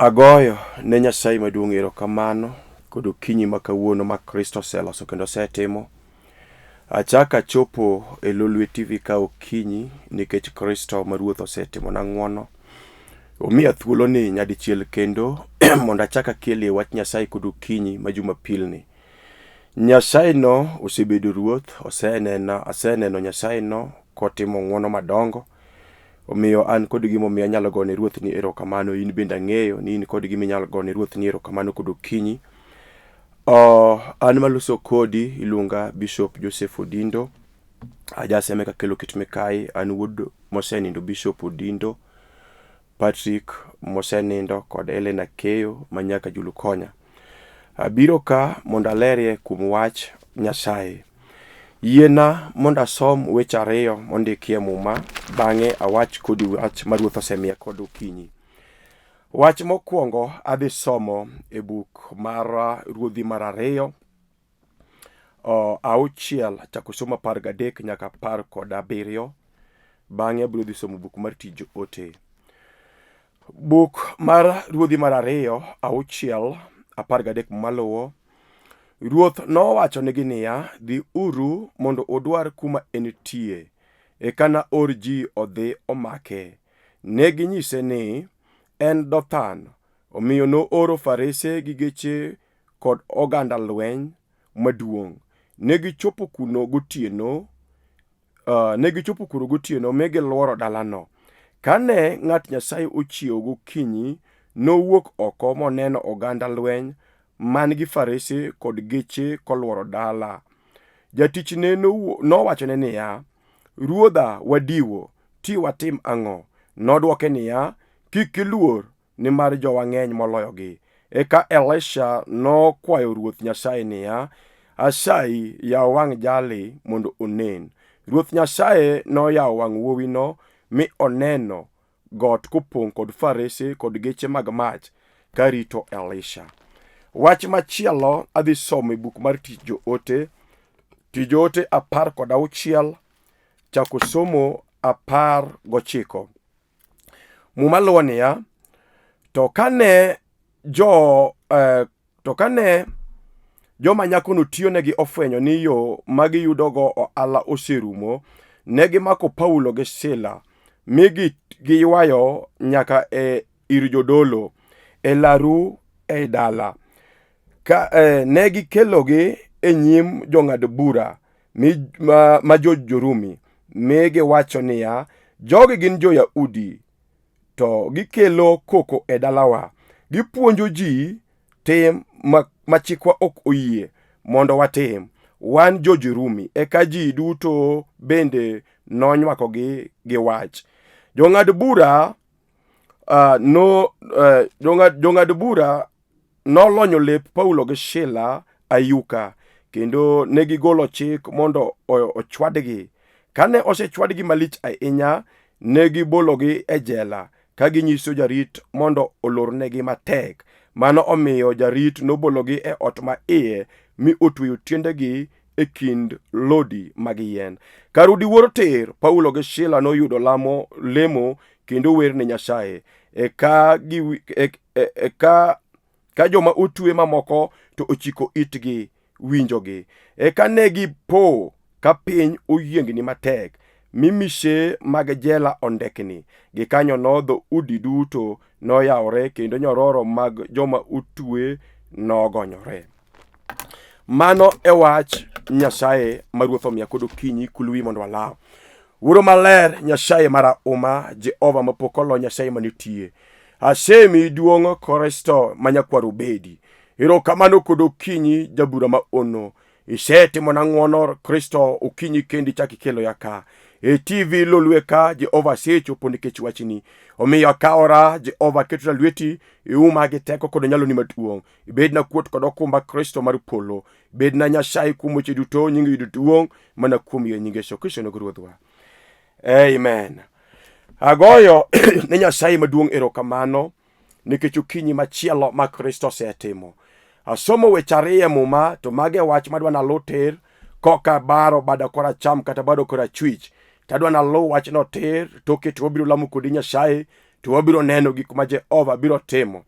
Agoyo ne Nyasaye maduong' erokamano kod okinyi ma kawuono ma Kristo oseloso kendo osetimo. Achako achopo e Lolwe TV ka okinyi nikech Kristo ma Ruoth osetimona ng'wono. Omiya thuoloni nyadichiel kendo mondo achak akelie wach Nyasaye kod okinyi ma Jumapil ni. Nyasaye no osebedo Ruoth, aseneno Nyasaye no kotimo ng'wono madongo. Omiyo an kod gimomiyo anyalo gone Ruoth ni erokamano. In bende ang'eyo ni in kod giminyalo gone Ruoth ni erokamano kod okinyi. An maloso kodi iluonga Bishop Joseph Odindo. Ajaseme kakelo kit Mikayi. An wuod mosenindo Bishop Odindo, Patrick mosenindo kod Elena Keyo manyaka Julukonya. Abiro ka mondo alerie kuom wach Nyasaye. Yiena mondo asom weche ariyo mondikie Muma, bang'e awach kodi wach ma Ruoth osemiya kod okinyi. Wach mokwongo adhi somo e buk mar Ruodhi mar ariyo, 6 chako somo 13 nyaka 17. Bang'e abiro dhi somo buk mar Tij Ote. Buk mar Ruodhi mar ariyo 6, 13 maluwo. Ruoth nowacho negi niya, dhi uru mondo udwar kuma entie, eka na or ji odhi omake. Negi nyise ni en Dothan, omiyo no oro farese gi geche kod oganda lweny maduong'. Negichopo kuno gotieno mi giluoro dalano. Kane ng'at Nyasaye ochiewo gokinyi, nowuok oko moneno oganda lweny man gi farese kod geche koluoro dala. Jatichne nowachone niya, Ruodha wadiwo, ti watim ang'o? Nodwoke niya, kik iluor, nimar jowa ng'eny moloyogi. Eka Elisha nokwayo Ruoth Nyasaye niya, asayi yaw wangʼ jali mondo onen. Ruoth Nyasaye noyawo wangʼ wuowino mi oneno got kopong' kod farese kod geche mag mach karito Elisha. Wach machielo adhi somo e buk mar Tij Ote. Tij Ote 16 chako somo 19. Muma luwo niya, to kane joma nyakono tiyonegi ofwenyo ni yo magiyudogo ohala oserumo, negimako Paulo gi Sila mi giywayo nyaka ir jodolo e laru ei dala. Ne gikelogi e nyim jong'ad bura ma jo-Rumi, mi giwacho niya, jogi gin jo-Yahudi, to gikelo koko e dalawa. Gipuonjo ji tim ma chikwa ok oyie mondo watim, wan jo-Rumi. Eka ji duto bende nonywakogi gi wach. Jong'ad bura nolonyo lep Paulo gi Sila ayuka, kendo negigolo chik mondo ochwadgi. Kane osechwadgi malich ahinya, negibologi e jela, ka ginyiso jarit mondo olornegi matek. Mano omiyo jarit nobologi e ot ma iye, mi otweyo tiendegi e kind lodi mag yien. Karudi wuor tir, Paulo gi Sila noyudo lemo kendo wer ne Nyasaye. Ka joma otwe mamoko to ochiko itgi winjogi. Eka negipo ka piny oyiengni matek, mi mise mag jela ondekni. Gikanyono dho udi duto noyawore, kendo nyororo mag joma otwe nogonyore. Mano e wach Nyasaye ma Ruoth omiya kod okinyi. Kulwi mondo walaw. Wuoro maler, Nyasaye marahuma, Jehova mapok olo, Nyasaye manitie, asemi duong' Kristo manyakwaro bedi. Erokamano kod okinyi, jabura ma ono. Isetimona ng'wono Kristo, okinyi kendi chak ikelo ya ka. E TV Lolwe ka, Jehova asechopo nikech wachni. Omiyo akawora, Jehova ketona lweti, iuma gi teko kod nyaloni maduong'. Ibedna kuot kod okumba Kristo mar polo. Bedna Nyasaye kuom weche duto, nyingi yudo duong' mana kuom nyinge Yesu Kristo no Ruodhwa. Amen. Agoyo ne Nyasaye maduong' erokamano nikech okinyi machielo ma Kristo osetimo. Asomo weche ariyo Muma, to mage wach madwa nalu tir koka baro bada koracham kata bado korachwich. Tadwa nalu wach no tir, toke to wabiro lamo kodi Nyasaye, to wabiro neno gik ma Jehova biro timo.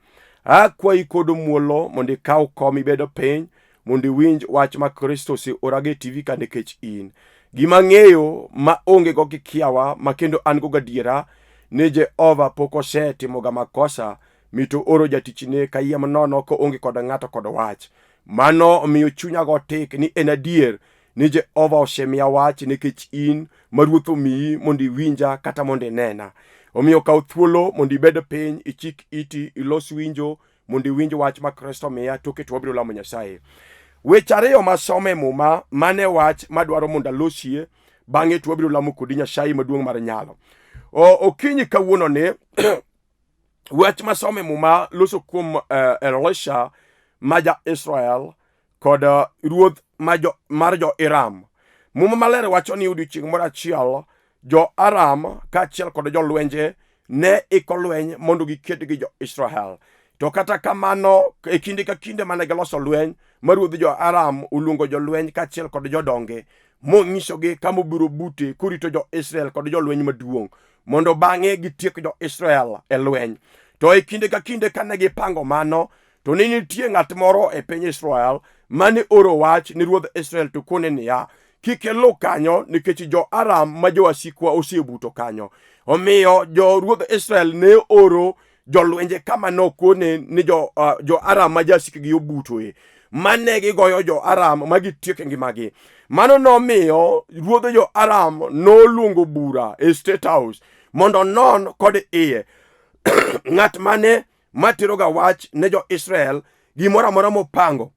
Akwayi kod muolo mondo ikaw kom ibedo piny mondo iwinj wach ma Kristo oseorage TV ka nikech in. Gima ng'eyo ma onge go kikiawa ma kendo an go gadiera ni Jehova pok osetimoga makosa mito oro jatichne kayiem nono ko onge kod ng'ato kod wach. Mano omiyo chunya go tik ni en adier ni Jehova osemiya wach nikech in ma Ruoth omiyi mondo iwinja kata mondo inena. Omiyo kaw thuolo mondo ibed piny, ichik iti, ilos winjo mondo iwinj wach ma Kristo miya, toke to wabiro lamo Nyasaye. Weche ariyo masome muma mane wach madwaro mondo alosie, bang'e to wabiro lamo kodi Nyasaye maduong' mar nyalo. Okinyi kawuono ne wach masome muma loso kuom Elisha ma ja Israel kod ruoth mar jo Aram. Muma maler wacho ni odiochieng' moro achiel jo Aram kaachiel kod jolwenje ne iko lweny mondo giked gi jo Israel. To kata kamano e kinde ka kinde mane giloso lweny, ma ruodh jo Aram oluongo jolweny kaachiel kod jodonge monyisogi kama obiro bute kurito jo Israel kod jolweny maduong' mondo bang'e gitiek jo Israel e lweny. To e kinde ka kinde kane gipango mano, to ne nitie ng'at moro e piny Israel mane oro wach ni ruodh Israel to kone niya, kik iluw kanyo nikech jo Aram ma jowasikwa osebuto kanyo. Omiyo jo ruodh Israel ne oro jolwenje kama nokone ni jo Aram ma jasikgi obutoe, mane gigoyo jo Aram ma gitiek ngimagi. Mano nomiyo ruodh jo Aram noluongo bura e State House mondo non kod iye ng'at mane matiroga wach ne jo Israel gimoro amora mopango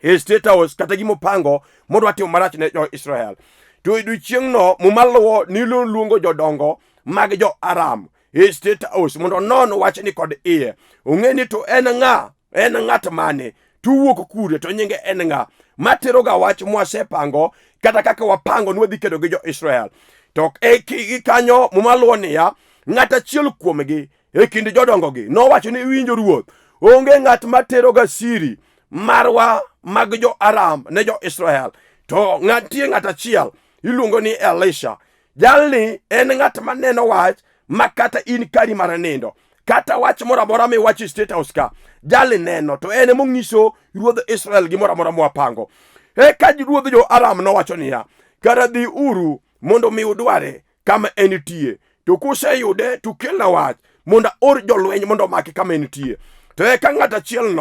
e State House kata gimopango modwa timo marach ne jo Israel. To odiochieng'no mumaluwo niloluongo jodongo mag jo Aram e State House mondo non wach ni kod iye. Ong'e ni to en ng'at mane, tuwuok kure, to nyinge en ng'a matiroga wach mwasepango kata kaka wapango nwadhi kedo gi jo Israel. To e kanyo mumaluwo niya, ng'at achiel kuomgi e kind jodongogi nowacho ni winjo ruoth, onge ng'at materoga siri marwa mag jo Aram ne jo Israel. To ng'atie ng'at achiel iluongo ni Elisha. Jalni en ng'at maneno wach makata in kari mar nindo, kata wach moro amora miwacho State House ka, jalni neno, to en monyiso ruodh Israel gimoro amora mwapango. Eka ruodh jo Aram nowacho niya, kara dhi uru mondo mi udware kama enitie, to kuseyude to kelna wach mondo or jolweny mondo make kama enitie. To eka ng'at achiel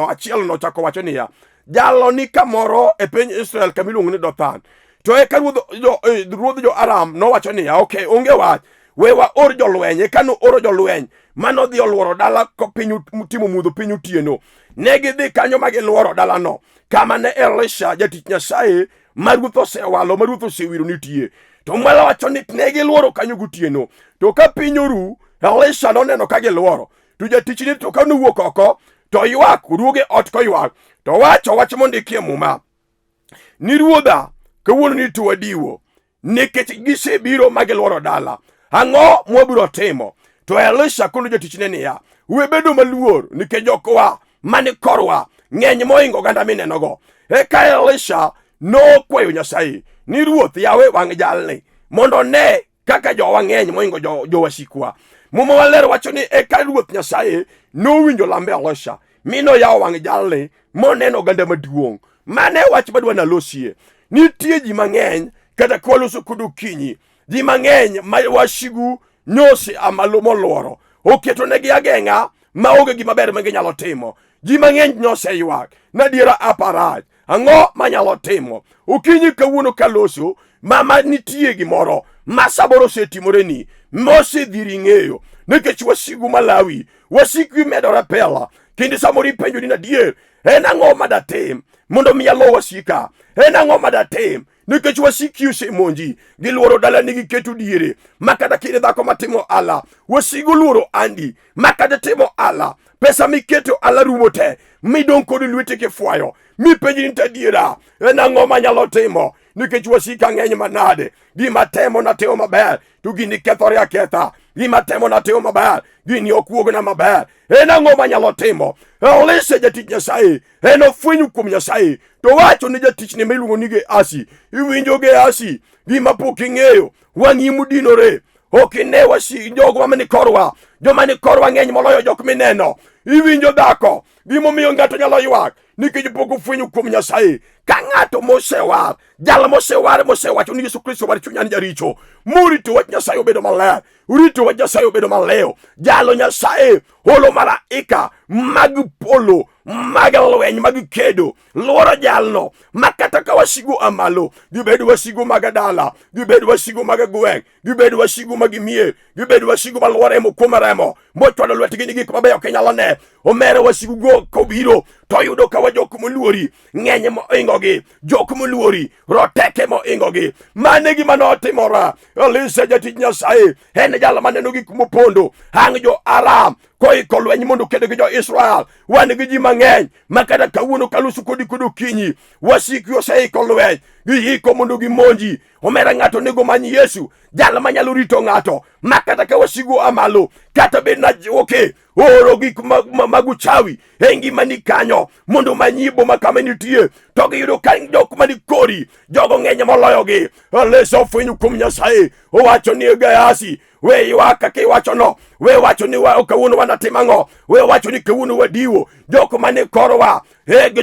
no chako wacho niya, jalo ni kamoro e piny Israel kamiluongo ni Dothan. To eka ruodh jo Aram nowacho niya, okay, onge wach, wewa or jolweny. Eka no oro jolweny manodhi oluoro dala ko piny timo mudho piny otieno. Ne gidhi kanyo ma giluoro dalano kama ne Elisha jatich Nyasaye ma ruoth osewalo, ma ruoth osewiro nitie. To mwala wacho ni ne giluoro kanyo gotieno. To ka piny oru, Elisha noneno ka giluoro, to jatichni to ka nowuok oko to ywak, ruoge ot koywak, to wacho wach mondikie muma ni ruodha kawuono ni to wadiwo nikech gisebiro ma giluoro dala, ang'o mwabiro timo? To Elisha kono jatichne niya, we bedo maluor nikech jokwa mani korwa ng'eny moingo oganda minenogo. Eka Elisha nokwayo Nyasaye ni ruoth yawe wang' jalni mondo ne kaka jowa ng'eny moingo jowasikwa. Muma maler wacho ni eka ruoth Nyasaye nowinjo lambe Elisha mi noyawo wang' jalni moneno oganda maduong'. Mane wach madwa nalosie. Nitie ji mang'eny kata kwaloso kod okinyi, ji mang'eny ma wasigu nyose amalo moluoro, oketo negi ageng'a maonge gima ber ma ginyalo timo. Ji mang'eny nyose ywak nadiera aparach, ang'o manyalo timo? Okinyi kawuono kaloso mama nitie gimoro ma saboro setimoreni mosedhiri ng'eyo nikech wasigu malawi, wasigu medore pela, kendo samoro ipenjo ni adier, en ang'o madatim mondo mi alo wasika? En ang'o madatim nikech wasiki osemonji, giluoro dalani giketo diere, makata kinde dhako matimo ala, wasigu luoro andi, makata timo ala, pesa miketo ala rumo te, midong' kod lwete kifwayo, mipenji ni tadiera, en ang'o manyalo timo nikech wasika ng'eny manade. Gima temo na timo maber, to gini kethore aketha. Gima temo na timo maber, gini okuogna maber. En ang'o manyalo timo? Elisha jatich Nyasaye en ofwenyo kuom Nyasaye, to wacho ni jatichne miluongo ni Gehazi, iwinjo Gehazi, gima pok ing'eyo, wang'i mudinore, okine wasi jogo mani korwa, joma ni korwa ng'eny moloyo jok mineno. Iwinjo dhako, gimomiyo ng'ato nyalo ywak nikech pok ofwenyo kuom Nyasaye. Ka ng'ato mosewar, jal mosewacho ni Yesu Kristo war chunya ni jaricho, murito wach Nyasaye obedo maler, urito wach Nyasaye obedo maleo. Jalo Nyasaye holo malaika mag polo, mag lweny, mag kedo, luoro jalno makata ka wasigu amalo, gibedo wasigu mag dala, gibedo wasigu mag gweng', gibedo wasigu mag mie, gibedo wasigu maluore mo kuom remo mochwado lwetgi ni gik mabeyo kinyalo ne. Omero wasigu go kobiro to yudo ka jok moluori ng'eny moingogi, jok moluori roteke moingogi. Mane gima notimora. Elisha jatich Nyasaye en jal maneno gik mopondo. Hang jo Aram koiko lweny mondo kede gi jo Israel. Wan gi ji mang'eny makata kawuono kalusu kodi kinyi wasiki oseiko lweny, gihiko mondo gimonji. Omera ng'ato nego manyi Yesu, jal manyalo rito ng'ato makata ka wasigu amalo, kata bed na oke oro gik maguchawi e ngimani kanyo mondo manyibo makama nitie, to giyudo ka jok mani kori jogo ng'eny moloyogi. Elisha ofwenyo kuom Nyasaye, owacho ni Gehazi, we ywaka kiwacho no, we wacho ni kawuono wanatimo ang'o, we wacho ni kawuono wadiwo. Jok mani korwa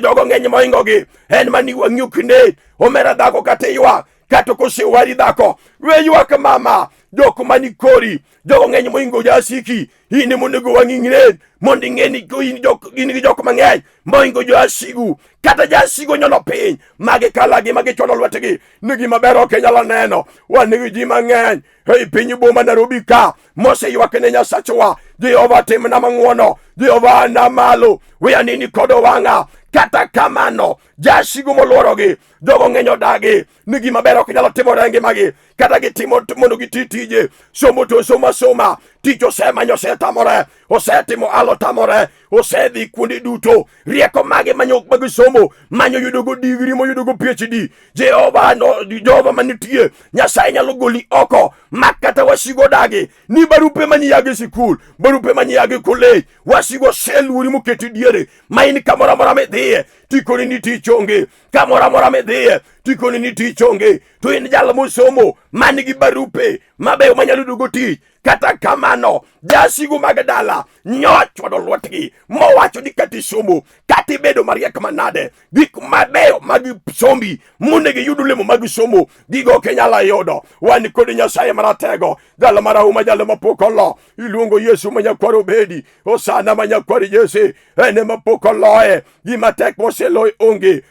jogo ng'eny moingogi, en mani wang'yo kinde. Omera dhako kata ywak, kata kosewari dhako, we ywak mama. Jok mani kori, jogo ng'eny moingo jasiki, in monego wang'ing're mondo ing'eni in gi jok mang'eny moingo jasigu. Kata jasigu nyono piny, magi kalagi, magi chono lwetgi ni gima ber ok nyalo neno. Wan gi ji mang'eny ei piny boma Nairobi ka moseywak ne Nyasachwa, Jehova timna mang'wono, Jehova na malo, we anini kod wang'a. Kata kamano jasigu moluorogi, jogo ng'eny odagi ni gima ber ok nyalo timore ngimagi, kata gitimo mondo gititije. Somo to soma, tich osemanyo osetamore, osetimo alo tamore, osedhi kuonde duto. Rieko mage manyo mag somo, manyo yudogo digri, moyudogo PhD. Jehova manitie, Nyasaye nyalo goli oko makata wasigo dagi ni barupe manyiyagi sikul, barupe manyiyagi kolej, wasigo seluri moketi diere, maini kamora mora medhiye tikoni ni tich onge, kamora mora medhiye tikoni ni tich onge. To in jal mosomo manigi barupe mabeyo manyalo yudogo tich, kata kamano jasigu mag dala nyochwado lwetgi mowacho ni kati somo, kati bedo mariek manade, gik mabeyo mag sombi munegi yudo lemo mag somo, gigo kenyala yudo. Wan kod Nyasaye maratego, jal marahuma, jal mapokolo, iluongo Yesu manyakwaro bedi, osana manyakwari Jese, ene mapokoloe. Gima tek moseloe onge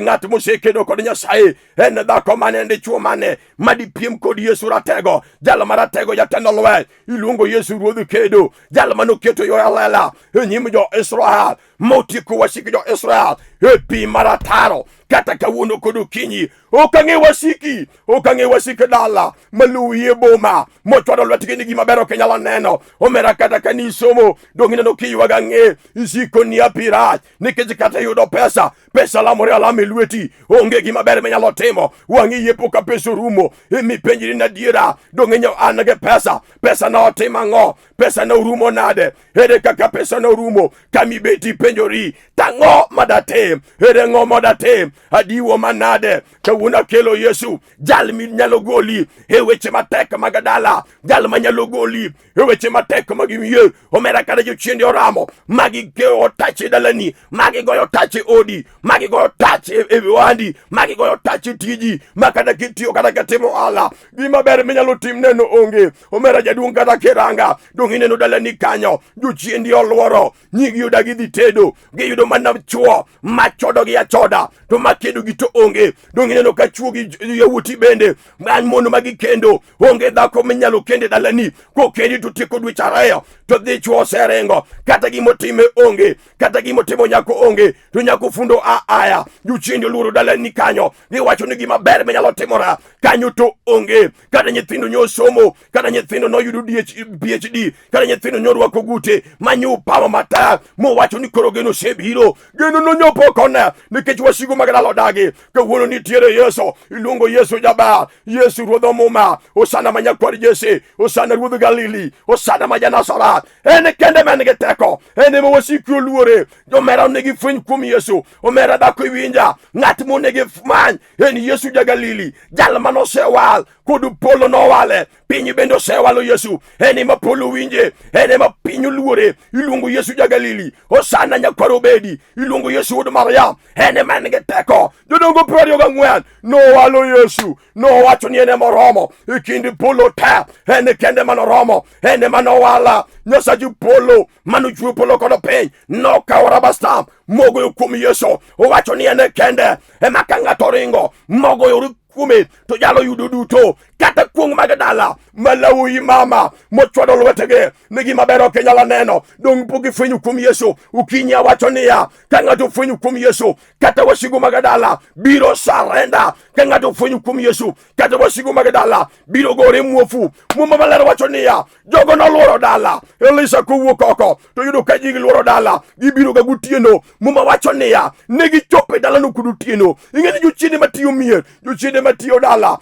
ng'at mosekedo kod Nyasaye. En dhako mane, dichuo mane madipiem kod Yesu ratego, jal maratego, jatendo lweny, iluongo Yesu ruodh kedo, jal manoketo yo alela e nyim jo Israel, motieko wasiki jo Israel e pi marataro. Kata kawuono kod okinyi ok ang'e wasiki dala maluwie boma mochwado lwetgi ni gima ber ok nyalo neno. Omera kata kanisomo dong' ineno kiywaga ng'e isiko ni apirach nikech kata yudo pesa lamore alame lweti, onge gima ber menyalo timo. Wang'i yie poka pesa rumo, mipenjri na diera dong' inyo an ge pesa na otimo ang'o, pesa na urumo nade, ere kaka pesa na urumo. Kamibeti penjori tang'o madatim, ere ng'o madatim, adiwo manade. Kawuono kelo Yesu, jal mi nyalo goli e weche matek mag dala, jal manyalo goli e weche matek mag miye. Omera kada jochiende oramo, magi goyo tach e dalani, magi goyo tach e odi, magi goyo tach e wandi, magi goyo tach e tiji, makada kitiyo kata katimo ala, gima ber minyalo tim neno onge. Omera jaduong' kata kiranga dong' ineno dalani kanyo, jochiendi oluoro, nyigi udagi dhi tedo, giyudo mana chuo machodo gi achoda, to makedo gi to onge. Dong' ineno ka chuo gi yawuoti bende man mono magi kendo, onge dhako minyalo kende dalani, kokendi to tieko dweche ariyo to dhi chuo serengo, kata gimotime onge, kata gimotimo nyako onge, to nyako fundo aya. Jochiendi oluoro dalani kanyo, giwacho ni gima ber minyalo timora kanyo to onge. Kata nyithindo nyosomo, kata nyithindo noyudo PhD, kata nyithindo nyorwako gute manyo pawa matak, mowacho ni koro geno sebiro, geno nonyopo kone nikech wasigo mag dala odagi. Kawuono nitiere Yesu, iluongo Yesu jabar, Yesu ruodh omuma, osana manyakwar Jese, osana ruodh Galili, osana ma Janasaret. rach, ene kende man nigi teko, ene mawasiki oluore. Omera nigi fweny kuom Yesu, omera dhako iwinja, ng'at monegi many en Yesu ja-Galili, jal manosewal kod polo nowale, piny bende osewalo Yesu, ene ma polo winje, ene ma piny oluore, iluongo Yesu ja-Galili. Osana nyakwar Obedi, iluongo Yesu wuod Mariam, ene man nigi teko. Jodongo 24 nowalo Yesu, nowacho ni ene moromo e kind polo te, ene kende manoromo, ene manowala. Nyasachi polo manochwe polo kod piny nokawo raba stamp mogoyo kuom Yesu, owacho ni ene kende ema ka ng'ato ringo mogoyo kuome to jalo yudo duto. Kata kuong mag dala malawo imama mochwado lwetege nigi maber ok nyalo neno, dong pogi fwenyo kuom Yesu. Ukinyi awacho niya, ka ng'ato fwenyo kuom Yesu, kata wasigu mag dala biro sarenda. Ka ng'ato fwenyo kuom Yesu, kata wasigu mag dala biro gore muofu. Muma maler wacho niya, jogo noluoro dala, Elisha kowuok oko to yudo ka ji luoro dala, gibiro ga gutieno. Muma wacho niya, negi chope dala no kudutieno. Ing'eni jochiende matiyo mier, jochiende matiyo dala,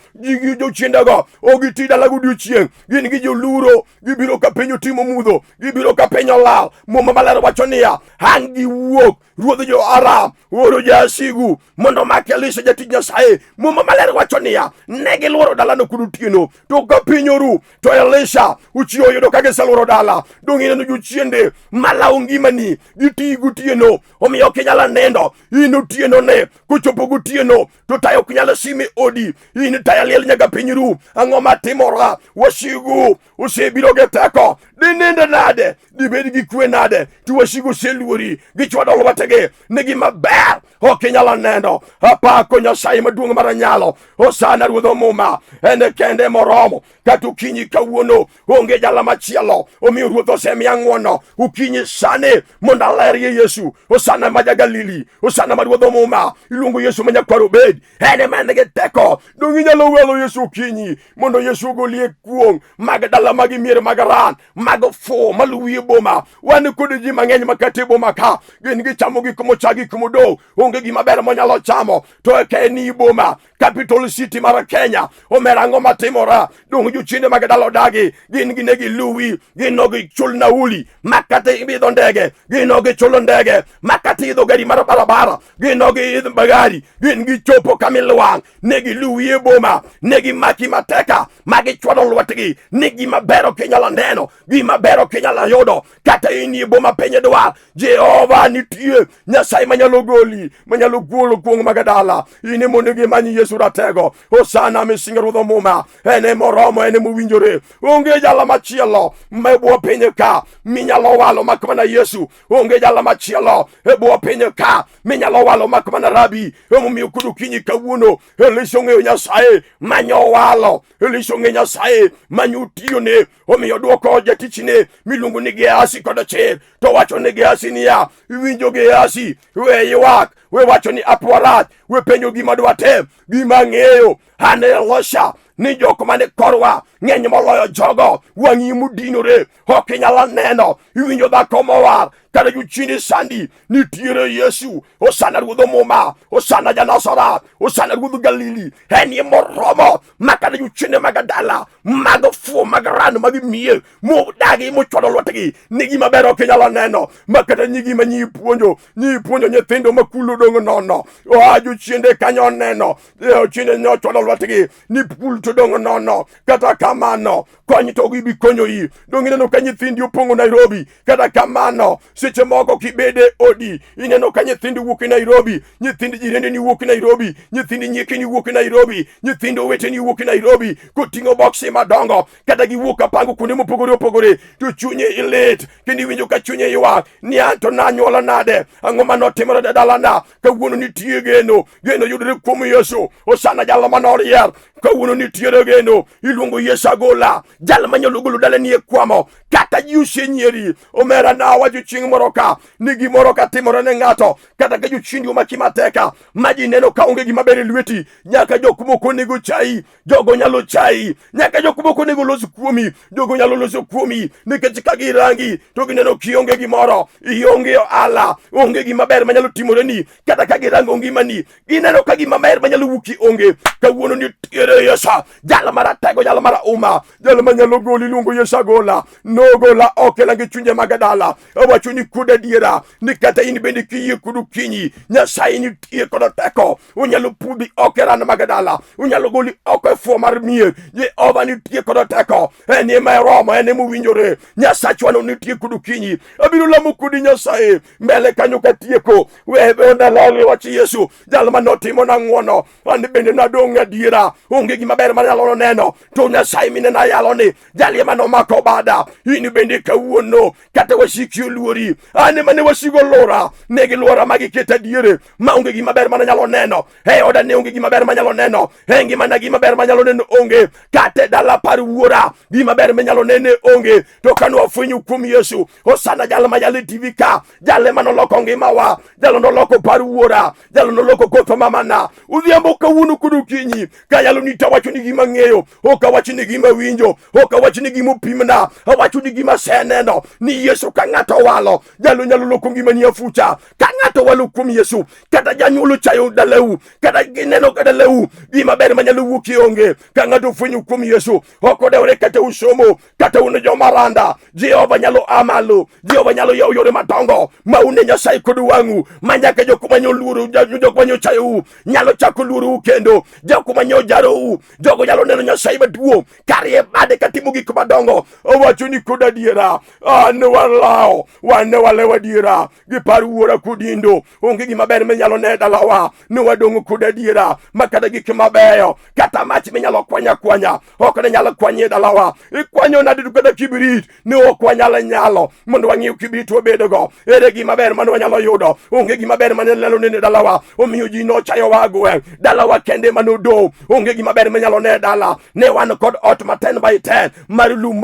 jochiende go ogiti dala godiochieng', gin gi joluro, gibiro ka piny otimo mudho, gibiro ka piny olal. Muma maler wacho niya, an giwuok ruodh jo-Aram oro jasigu mondo make Elisha jatij Nyasaye. Muma maler wacho niya, negi luoro dala no kudutieno, to ka piny oru to Elisha uchiwo yudo ka giseluoro dala. Dong ineno jochiende malawo ngimani giti gutieno, omiyo ok inyalo nindo. In otieno ne kochopo gotieno to tayo ok nyalo sime odi, in tayo liel nyaka piny ru. Ang'o matimora? Wasigu osebiro gi teko, dininde nade, dibed gi kwe nade, to wasigu oseluori, gichwado lwetegi nigi maber ok inyalo neno. Apako Nyasaye maduong' mar anyalo. Osana ruodh omuma, ene kende moromo. Kata ukinyi kawuono onge jala machielo, omiyo ruoth osemiya ng'wono. Ukinyi sani mondo alerie Yesu, osana ma ja-Galili, osana ma ruodh omuma, iluongo Yesu ma nyakwar Obedi, ene man nigi teko. Dong inyalo welo Yesu ukinyi mondo Yesu ogolie kuong' mag dala mag mier mag ran mag fu maluwie boma. Wan kod ji mang'eny makate boma ka gin gichamo gik mochagi kumodong', onge gima ber monyalo chamo to eke ni boma capital city mar Kenya. Omera ang'o matimora? Dong jochiende mag dala odagi, gin ginegi luwi, gin ogi chul nauli makate ibidho ndege, gin ogi chulo ndege makate idho gari mar barabara, gin ogi idho bagari, gin gichopo kamilwang', negi luwi e boma, negi maki mateka magichwado lwetgi, ni gima ber ok inyalo neno, gima ber ok inyalo yudo. Kata in e boma piny dwar, Jehova nitie, Nyasaye manyalo goli, manyalo gwolo kuong' mag dala. In mondo gimanyi Yesu ratego. Osana misinga ruodh omuma, ene moromo, ene mowinjore. Onge jala machielo e bwo piny ka minyalo walo mak mana Yesu. Onge jala machielo e bwo piny ka minyalo walo mak mana Rabi. Emomiyo kudu kinyi kawuono Elisha ong'eyo Nyasaye manyo walo, Elisha ong'eyo Nyasaye manyo tiyone. Omiyo dwoko jatichne miluongo ni Gehazi kod chir, to wacho ni Gehazi niya, iwinjo Gehazi, we ywak, we wacho ni apwarach, we penjo gima dwatem, gima ng'eyo an Elisha ni jok mane korwa ng'eny moloyo jogo. Wang'i modinore ok inyalo neno. Iwinjo dhako mowar kata jochiende sandi, nitiere Yesu. Osana ruodh omuma, osana ja-Nazaret, osana ruodh Galili, en moromo makata jochiende mag dala mag fu mag ran mag mier modagi mochwado lwetgi nigi maber ok inyalo neno. Makata nyigi ma nyipuonjo nyithindo makulo dong' nono. Oa jochiende kanyo neno jochiende nyochwado lwetgi ni pul to dong' nono. Kata kamano kony to gibi konyoi. Dong' ineno ka nyithindi opong'o Nairobi. Kata kamano seche moko kibede odi ineno ka nyithindi wuok Nairobi, nyithindi jirende ni wuok Nairobi, nyithindi nyieke ni wuok Nairobi, nyithindi owete ni wuok Nairobi koting'o boksi madongo, kata giwuok apango kuonde mopogore opogore. To chunye ilit kendo iwinjo ka chunye ywak ni an to nanyuola nade, ang'o manotimore dalana. Kawuono nitie geno yudore kuom Yesu. Osana jalo manorier, kawuono nitiere geno. Iluongo Yesu agola, jal manyalo golo dalani e kwamo kata ji osenyieri. Omera na wacho chieng' moro ka ni gimoro ka timore ne ng'ato, kata ka jochindi omaki mateka ma ji neno ka onge gima ber e lweti, nyaka jok moko nego chai, jogo nyalo chai, nyaka jok moko nego loso kuomi, jogo nyalo loso kuomi, nikech ka girangi to gineno kionge gimoro, ionge ohala, onge gima ber manyalo timoreni, kata ka girango ngimani gineno ka gima ber manyalo wuki onge. Kawuono nitiere Yesu, jal maratego, jal marauma, jal manyalo goli, luongo Yesu agola, nogola okela gi chunje mag dala. Awacho ni kuda diera ni kata in bende kiyie kudu kinyi, Nyasaye nitie kod teko, onyalo pudhi oko e ran mag dala, onyalo goli oko e fuo mar mier. Jehova nitie kod teko, en ema romo, en ema owinjore. Nyasachwa no nitie kudu kinyi, abiro lamo kudi Nyasaye mbele kanyo katieko. Wewe ndalali wachi Yesu, jal manotimo na ng'wono, an bende nadong' adiera, onge gima ber manyalo neno, to Nyasaye mine na yalo ni, jal ema nomako bada. In bende kawuono kata wasiki oluori, an ema ne wasigo lora, negi lora magiketa diere, ma onge gima ber manyalo neno. Hey, oda ne onge gima ber manyalo neno, hengi mana gima ber manyalo neno onge, kate dala par wuora gima ber manyalo nene onge. To kanu wafwenyo kuom Yesu, osana jal mayale TV ka, jal manoloko ngimawa, jal noloko par wuora, jal noloko kotho mamana. Udhiambo kawuono kudu kinyi, kayalo nita wacho ni gima ng'eyo, oka wacho ni gima winjo, oka wacho ni gima opimna, wacho ni gima seneno, ni Yesu ka ng'ato walo, jalo nyalo loko ngimani afucha. Ka ng'ato walo kuom Yesu, kata janyuolo chayo dalau, kata gineno ka dalau, gima ber manyalo wuoki onge. Ka ng'ato fwenyo kuom Yesu, oko dewre kata usomo, kata uno jomaranda, Jehova nyalo amalo, Jehova nyalo yawo yore madongo, ma une Nyasaye kod wang'u, ma nyaka jok manyo luoro, jok manyo chayo nyalo chako luoro kendo, jok manyo jaro jogo nyalo neno Nyasaye maduong' karie bade katimo gik madongo. Owacho ni kod adiera, an walao, wan walewa diera, gipar wuora kudindo, onge gima ber menyalo ne dalawa, ne wadong' kod adiera, makata gik mabeyo, kata mach menyalo kwanya, ok ne nyalo kwanye dalawa. Ikwanyo nadidu kata kibrit, ne ok wanyalo nyalo, mondo wang'iew kibrit wabedgo. Ere gima ber mane wanyalo yudo, onge gima ber mane lelo nene dalawa, omiyo ji nochayo wagwe, dalawa kende manodo, onge gima ber menyalo ne dala. Ne wan kod ot ma 10 by 10, mar lum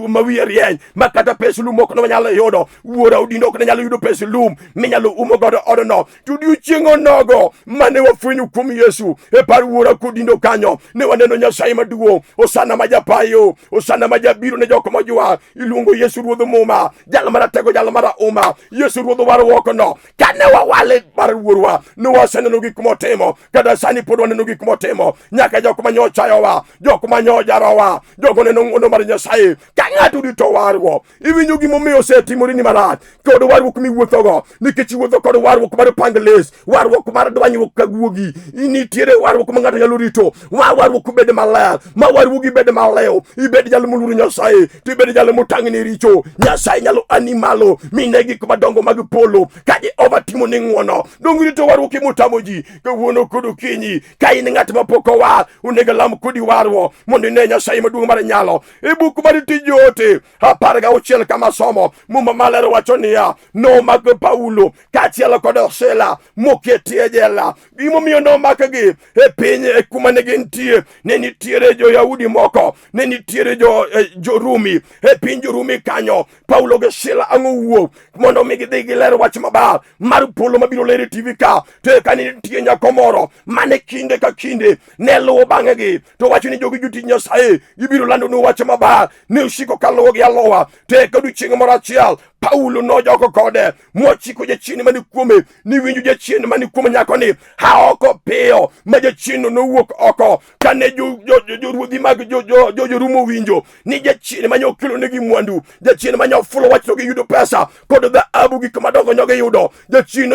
mawiye rieny, makata pes lum ok ne wanyalo yudo. Wuora odindo ok ne nyalo yudo pes lum minyalo umo godo odno. Odiechieng' onogo mane wafwenyo kuom Yesu, e par wuora kodindo kanyo, ne waneno Nyasaye maduong', osana ma japayo, osana ma jabiro ne jok mojwa. Iluongo Yesu ruodh muma, jal maratego, jal marauma, Yesu ruodh warwokono. Kane wawale par wuorwa, ne waseneno gik motimo, kata sani pod waneno gik motimo. Nyaka jok manyo chayowa, jok manyo jarowa, jogo neno ng'wono mar Nyasaye. Ka ng'ato rito warruok, iwinjo gimomiyo osetimorini marach kod warruok miwuothogo, nikech iwuotho kod warruok mar pangles, warruok mar dwanyruok ka guogi. Nitiere warruok ma ng'ato nyalo rito, warruok bed maler, ma warruogi bed malew, ibed jal moluoro Nyasaye, to ibed jal motang'ne richo. Nyasaye nyalo ani malo, mine gik madongo mag polo, ka Jehova timo ni ng'wono. Dong rito warruok motamo ji, kawuono kod okinyi. Ka in ng'at mapok owar, onego lam kodi warruok, mondo ine Nyasaye maduong' mar nyalo. E buk mar Tij Joote 16 kama somo, Muma Maler wacho niya, nomak Paulo kaachiel kod Sila moketi e jela. Gimomiyo nomakgi e piny kuma ne gintie, ne nitiere jo-Yahudi moko, ne nitiere jo-Rumi. E piny jo-Rumi kanyo, Paulo gi Sila ang'o wuok mondo mi gidhi giler wach maber mar polo mabiro lere TV ka. To ka nitie nyako moro mane kinde ka kinde ne luwo bang'egi, to wacho ni jogi jotich Nyasaye gibiro lando ni wach maber, ne osiko kaluwo gi aluwa. To ka odiechieng' moro achiel Paulo nojoko kode, mochiko jachien mani kuome, ni winjo jachien mani kuom nyako ni haoko piyo. Ma jachien nowuok oko, kane joruodhi mag jo-Rumo winjo ni jachien manyo kelo negi mwandu, jachien manyo fulo wach to giyudo pesa kod dhahabu gik madongo nyoge yudo. Jachien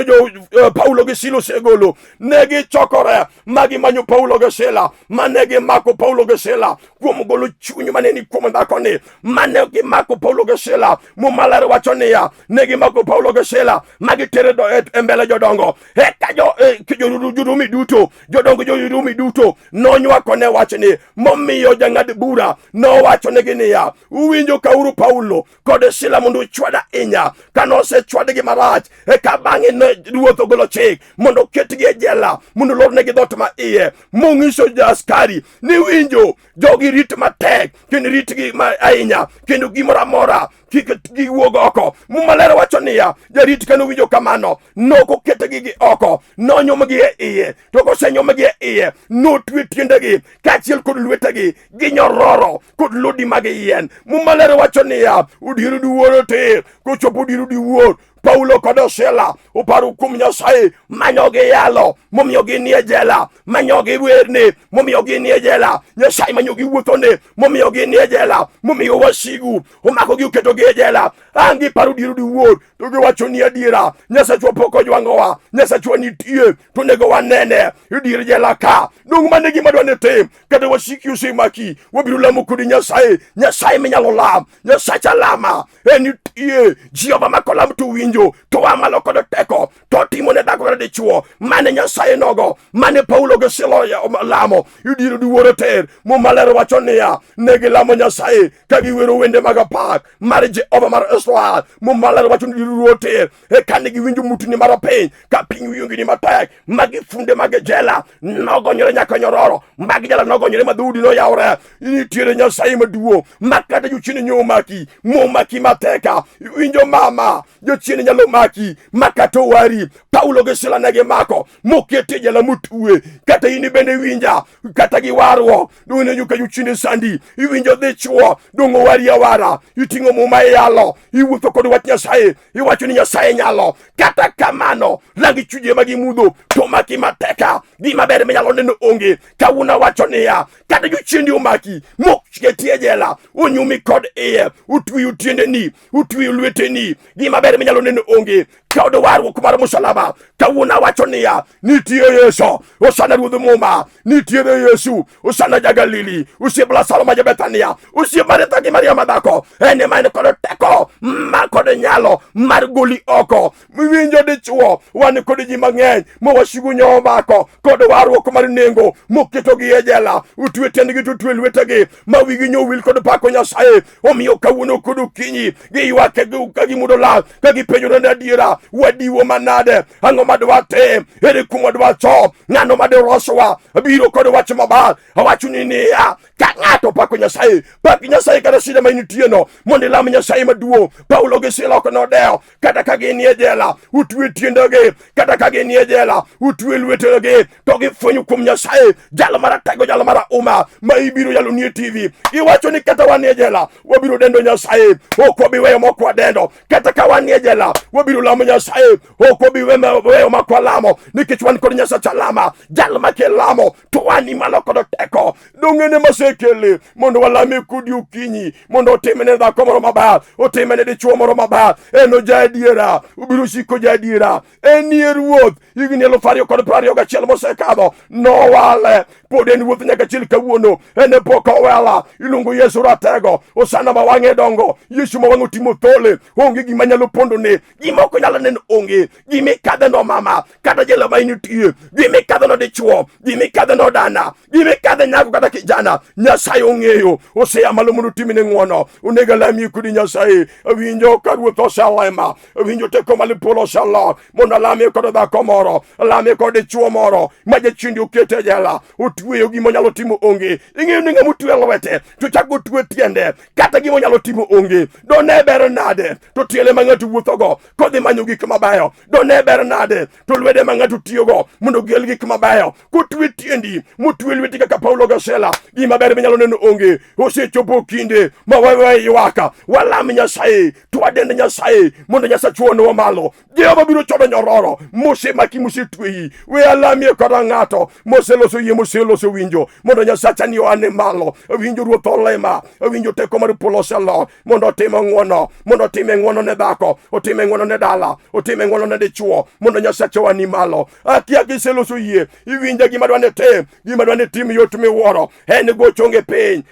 Paulo gi Sila osegolo, negi chokore magi manyo Paulo gi Sila, manegi mako Paulo gi Sila kuom golo chuny mane ni kuom dhako ni, manegi mako Paulo gi Sila. Muma Maler wacho niya, negi mako Paulo gi Sila magitere e mbele jodongo. Eka jo-Rumi duto, jodongo jo-Rumi duto nonywako ne wach ni, momiyo jang'ad bura nowacho negi niya, uwinjo kauru Paulo kod Sila mondo chwada inya. Kanosechwadgi marach, eka bang'e ruoth ogolo chik mondo ketgi e jela, mondo lornegi dhot ma iye, mong'iso ja-askari ni winjo jogi rit matek, kendo ritgi ahinya, kendo gimoro amora kik giwuog oko. oko. Mumalero wacho niya, jarit kano winjo kamano, noko ketegi gi oko, nonyomgi e iye, to kosenyomgi e iye, notwe tiendegi, kachiel kod lwetegi, gi nyororo, kod lodi mag yien. Mumalero wacho niya, udiru duworo te, kochopo udiru duworo, Paulo kod Sila oparo kuom Nyasaye manyogi yalo momiyogi nie jela, manyogi werne momiyogi nie jela, Nyasaye manyogi wuothone momiyogi nie jela, momiyo wasigu omakogi oketogi e jela. Angi paro diru diwuor, to giwacho ni adiera, Nyasachwa pok ojwangowa, Nyasachwa nitie, to nego wanene idir jela ka. Dong mane gima dwane tim, kata wasiki osemaki, wabiro lamo kodi Nyasaye, Nyasaye minyalo lam, Nyasacha lama, nitie Jehova makolam to winjo, to amalo kod teko, to timone dhako kata dichuo, mane Nyasaye nogo, mane Paulo gi Sila lamo, idiru diwuor ter. Mumalero wacho niya, negi lamo Nyasaye, ka giwero wende mag apak, mar Jehova mar Israel. Mumalero wacho ni diru ter, kane giwinjo mutni mar piny, ka piny wiyongini matek, magi funde mag jela, nogonyore nyaka nyororo, mag jela nogonyore madhudi no yawre. Nitiere Nyasaye maduong', makata jochiende nyomaki, momaki mateka, winjo mama, jochiende nyalo maki, makata wari. Paulo gi Sila negi mako, mokete jela mutue, kata ini bende winja, kata giwarwo, dune nyuka jochiende sandi, iwinjo dhichuo, dongo wari awara, iting'o muma e yalo, iwuotho kod wach Nyasaye, iwacho ni Nyasaye nyalo, kata kamano, rangi chuje magimudho, to maki mateka, gima ber minyalo neno onge. Kawuono wacho niya, kata jochiendi omaki, moketi e jela, onyumi kod iye, utwi tiendeni, utwi lweteni, gima ber minyalo neno onge. Kod warruok mar musalaba, kawuono wacho niya, nitie Yesu, osana ruodh muma, nitiere Yesu, osana ja-Galili, osiep Lazaro ma ja-Bethania, osiep Maritha gi Maria madhako, ene ma en kod teko ma kod nyalo mar goli oko. Winjo dichuo, wan kod ji mang'eny mawasigu nyomako, kod warruok mar nengo, moketogi e jela, utwe tiendgi to utwe lwetegi, ma wigi nyowil kod pako Nyasaye. Omiyo kawuono kod okinyi, giywake ka gimudo lal, ka gipenjore ni adiera, wadiwo manade, ang'o madwa tim, ere kuma dwa cho, ng'ano madiroswa, biro kod wach mabar. Awacho ni niya, ka ng'ato pako Nyasaye, pak Nyasaye kata shida ma initieno, mondo ilam Nyasaye maduong'. Paulo gi Sila ok nodeo, kata ka ginie jela, utwe tiendegi, kata ka ginie jela, utwe lwetegi, to gifwenyo kuom Nyasaye, jalo maratego, jalo marahuma, ma ibiro yalo nie TV. Iwacho ni kata wanie jela, wabiro dendo Nyasaye, ok wabiweyo mok wadendo. Kata ka wanie jela, wabiro lamo Nyasaye, ok wabiweyo mok walamo, nikech wan kod Nyasacha lama, jalo makelamo, to wani malo kod teko. Dong'ene masekele, mondo walame kodi okinyi, mondo otimene dhako moro maber, otimene dichuo moro maber. Eno ja-adiera, ubiro siko ja-adiera, enie ruoth, higni 2021 mosekadho, nowale, pod en ruoth nyaka chiel kawuono, ene pok owela. Iluongo Yesu Ratego, osana ma wang'e dongo, Yesu ma wang'e otimo thole, onge gima nyalo pondone, gima ok nyalo neno onge, gima ikadhe no mama, kata jela ma initie, gima ikadhe no dichuo, gima ikadhe no dana, gima ikadhe nyako kata kijana, Nyasaye ong'eyo, osea malo mondo timine ng'wono. Onego alamie kodi Nyasaye, awinjo ka ruoth oselema, awinjo teko malo polo oselor, mondo alamie kod dhako moro, alamie kod dichuo moro, ma jachiendi okete jela, otweyo gima nyalo timo onge. Ing'eyo ni ng'ama otwe lwete, to chak otwe tiende, kata gima nyalo timo onge. Done ber nade, to tiele ma ng'ato wuothogo, kodhi manyo gik mabeyo. Done ber nade, to lwede ma ng'ato tiyogo, mondo gel gik mabeyo. Kotwe tiendi, motwe lweti kaka Paulo gi Sila, gima ber minyalo neno onge. Osechopo kinde ma wawe ywaka, walam Nyasaye, to wadend Nyasaye, mondo Nyasachwa onowa malo. Jehova biro chodo nyororo, mosemaki mosetweyi. We alamie kod ng'ato moseloso yie, moseloso winjo, mondo Nyasacha ni oane malo. Awinjo ruoth olema, awinjo teko mar polo oselor, mondo otime ng'wono, mondo otime ng'wono ne dhako, otime ng'wono ne dala, otime ng'wono ne dichuo, mondo Nyasacha wani malo. Akia giseloso yie, iwinja gima dwane tim, gima dwane tim yot miwuoro, en gochonge piny.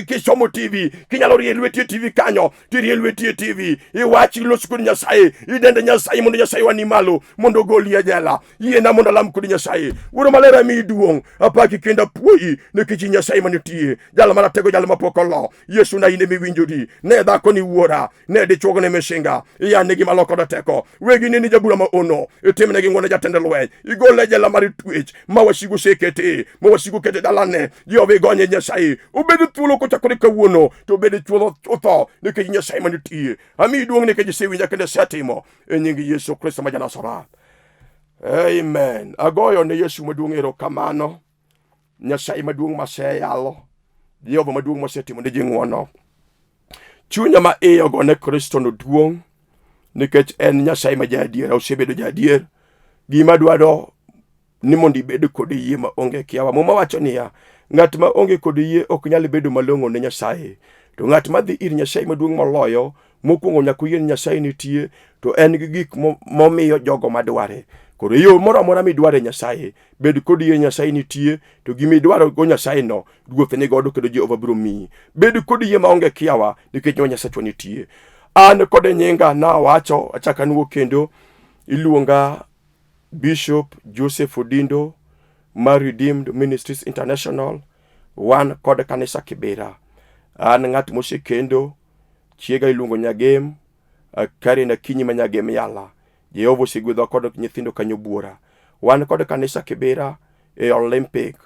Kisomo TV, kinyalo rie lweti e TV kanyo, tirie lweti e TV, iwachi los kod Nyasaye, idende Nyasaye, mondo Nyasaye wani malo, mondo goli e jela. Yiena mondo alam kod Nyasaye, wuoro malera mi duong', apaki kenda puoyi, nikech Nyasaye manitie, jalo maratego, jalo mapok olo. Yesu na ine miwinjori, ne dhako ni wuora, ne dichuogo ne mesinga, iyanegi malo kod teko. rieko. Wegi ni jabura ma ono. Itimne gi ngone jatend lweny. Igole jela mar twech. Ma wasigu sekete. Ma wasigu kete dalane. Jehova gonye Nyasaye. Obed thuolo kochakore kawuono. To obed thuolo chutho. Nikech Nyasaye manitie. Ami duong' nikech isewinja kendo setimo. E nying Yesu Kristo ma Nazareth. Amen. Agoyo ne Yesu maduong' erokamano. Nyasaye maduong' maseyalo. Jehova maduong' mosetimo ne ji ng'wono. Chunya ma iyo go ne Kristo no duong'. Nikech en Nyasaye ma jadier. Osebedo jadier. Gima dwaro ni mondo ibed kod yie ma onge kiawa. Muma wacho niya, ng'at ma onge kod yie ok nyal bedo malong'o ne Nyasaye. To ng'at ma dhi ir Nyasaye maduong' moloyo, mokwongo nyaka yie ni Nyasaye nitie, to en gi gik momiyo jogo madware. Koro yo moro amora midware Nyasaye, bed kod yie Nyasaye nitie, to gimi dwaro go Nyasaye no, ruothne godo kendo Jehova biro miyi. Bed kod yie ma onge kiawa, nikech Nyasachwa nitie. An kod nyinga na wacho, achaka nuo kendo, iluonga Bishop Joseph Odindo, mar Redeemed Ministries International, wan kod kanisa Kibera. An ng'at mosekendo, chiega iluongo Nyagem, kare na kinyi ma Nyagem yala. Jehova osegwedho kod nyithindo kanyo buora. Wan kod kanisa Kibera e Olympic,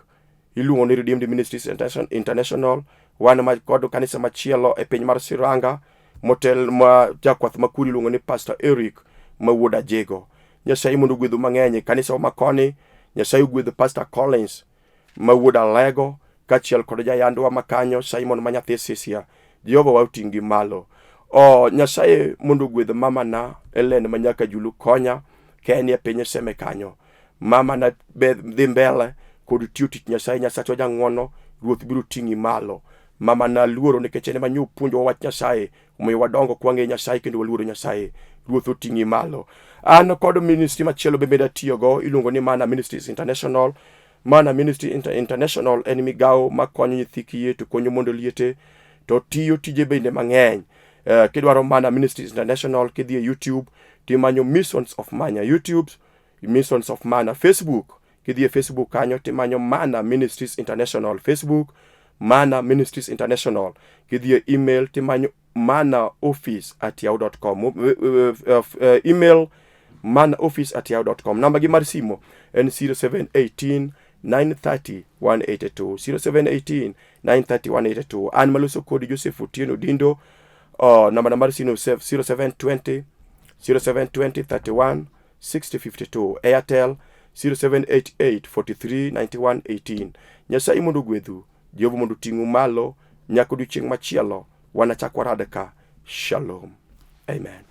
iluongo ni Redeemed Ministries International. Wan kod kanisa machielo e piny mar Siranga, motel ma jakwath makuri iluongo ni Pastor Eric ma wuod Ajego. Nyasaye mondo gwedho mang'eny. Kanisa makoni, Nyasaye gwedho Pastor Collins ma wuod Alego, kachiel kod jayandwa makanyo Simon ma nyathi Sisia. Jehova wauting'i malo. Nyasaye mondo gwedho mama na Ellen manyaka Julu konya, Kenya piny seme kanyo. Mama na dhi mbele kod tiyo tich Nyasaye. Nyasachwa jang'wono, ruoth biro ting'i malo. Mama na luoro nikech en manyo puonjo wach Nyasaye, omiyo wadongo kwange Nyasaye kendo waluoro Nyasaye. Ruoth oting'i malo. An kod ministry machielo bende atiyogo, iluongo ni Mana Ministries International. Mana Ministry International en migawo makonyo nyithi kiye to konyo mondo liete, to tiyo tije bende mang'eny. Kidwaro Mana Ministries International, kidhi e YouTube timanyo Missions of Mana. YouTube Missions of Mana. Facebook, kidhi e Facebook kanyo timanyo Mana Ministries International. Facebook Mana Ministries International. Kidhi e email timanyo manaoffice@yahoo.com. Email manaoffice@yahoo.com. Namba gi mar simo en 0718 930 182. 0718 930 182. An maloso kodi Joseph Odindo. Namba mar simo 0720 31 6052. Airtel 0788 43 91 18. Nyasaye mondo gwedhu. Jehova mondo ting'u malo nyaka odiochieng' machielo. Wanachak warade ka. Shalom. Amen.